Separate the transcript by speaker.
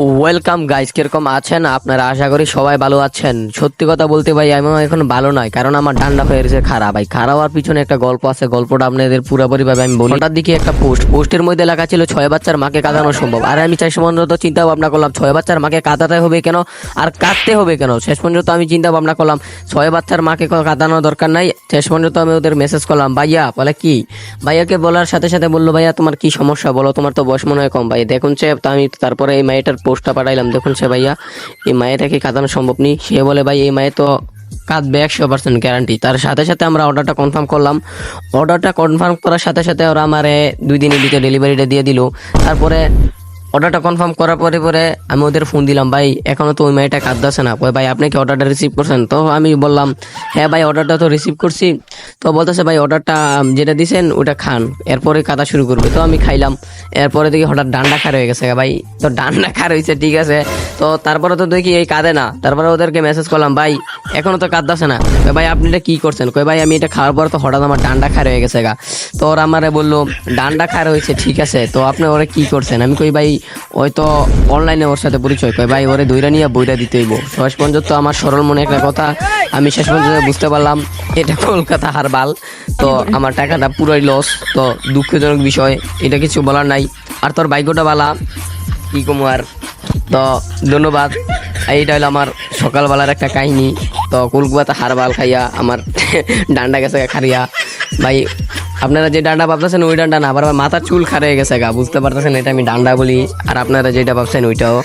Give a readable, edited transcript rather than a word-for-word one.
Speaker 1: Welcome guys, কিরকম আছেন আপনারা? আশা করি সবাই ভালো আছেন। সত্যি কথা বলতে ভাই আমি এখন ভালো নয়, কারণ আমার ডান্ডা হয়ে গেছে খারাপ। ভাই খারাপ হওয়ার পিছনে একটা গল্প আছে, গল্পটা আপনাদের পুরোপুরি ভাবে আমি বলি। হঠাৎ দিকে একটা পোস্টের মধ্যে লেখা ছিল 6 বাচ্চার মাকে কাঁদানো সম্ভব। আর আমি শেষ পর্যন্ত চিন্তা ভাবনা করলাম 6 বাচ্চার মাকে কাঁদাতে হবে কেন আর কাঁদতে হবে কেন। শেষ পর্যন্ত আমি চিন্তা ভাবনা করলাম 6 বাচ্চার মাকে কাঁদানোর দরকার নাই। শেষ পর্যন্ত আমি ওদের মেসেজ করলাম, ভাইয়া বলে কি, ভাইয়াকে বলার সাথে সাথে বললো, ভাইয়া তোমার কি সমস্যা বলো, তোমার তো বয়স মনে হয় কম। ভাই দেখুন সে, তো আমি তারপরে এই মায়েটার পোস্টটা পাঠাইলাম, দেখুন সে ভাইয়া এই মায়েটাকে কাঁদানো সম্ভব নেই। সে বলে ভাই এই মায়ে তো কাঁদবে 100% গ্যারান্টি। তার সাথে সাথে আমরা অর্ডারটা কনফার্ম করলাম। অর্ডারটা কনফার্ম করার সাথে সাথে ওরা আমারে 2 দিনের ভিতরে ডেলিভারিটা দিয়ে দিল। তারপরে অর্ডারটা কনফার্ম করার পরে পরে আমি ওদের ফোন দিলাম, ভাই এখনো তো ওই মেয়েটা কাঁদতেছে না। কই ভাই আপনি কি অর্ডারটা রিসিভ করছেন? তো আমি বললাম হ্যাঁ ভাই অর্ডারটা তো রিসিভ করছি। তো বলতেছে ভাই অর্ডারটা যেটা দিছেন ওটা খান, এরপরে কাঁদা শুরু করবে। তো আমি খাইলাম, এরপরে দেখি হঠাৎ ডান্ডা খার হয়ে গেছে। ভাই তো ডান্ডা খার হয়েছে ঠিক আছে, তো তারপরে তো দেখি এই কাঁদে না। তারপরে ওদেরকে মেসেজ করলাম, ভাই এখনো তো কাঁদতেছে না। ভাই আপনি এটা কি করছেন? কই ভাই আমি এটা খাওয়ার পর তো হঠাৎ আমার ডান্ডা খার হয়ে গেছে গা। তো ওরা আমারে বললো ডান্ডা খার হয়েছে ঠিক আছে, তো আপনি ওরা কি করছেন? আমি কই ভাই ওই তো অনলাইনে ওর সাথে পরিচয়। কই ভাই ওরে দইরা নিয়ে বইটা দিতে হইব। শেষ পর্যন্ত আমার সরল মনে একটা কথা আমি শেষ পর্যন্ত বুঝতে পারলাম এটা কলকাতা হারবাল। তো আমার টাকাটা পুরোই লস। তো দুঃখজনক বিষয়, এটা কিছু বলার নাই। আর তোর ভাগ্যটা বালা, কি কমু আর। তো ধন্যবাদ। এইটা হলো আমার সকালবেলার একটা কাহিনী। তো কলকাতা হারবাল খাইয়া আমার ডান্ডা গেছে খারিয়া। ভাই আপনারা যে ডান্ডা ভাবতেছেন ওই ডান্ডা না, আবার আমার মাথার চুল খারে গেছে গা, বুঝতে পারতেছেন এটা আমি ডান্ডা বলি। আর আপনারা যেটা ভাবছেন ওইটাও।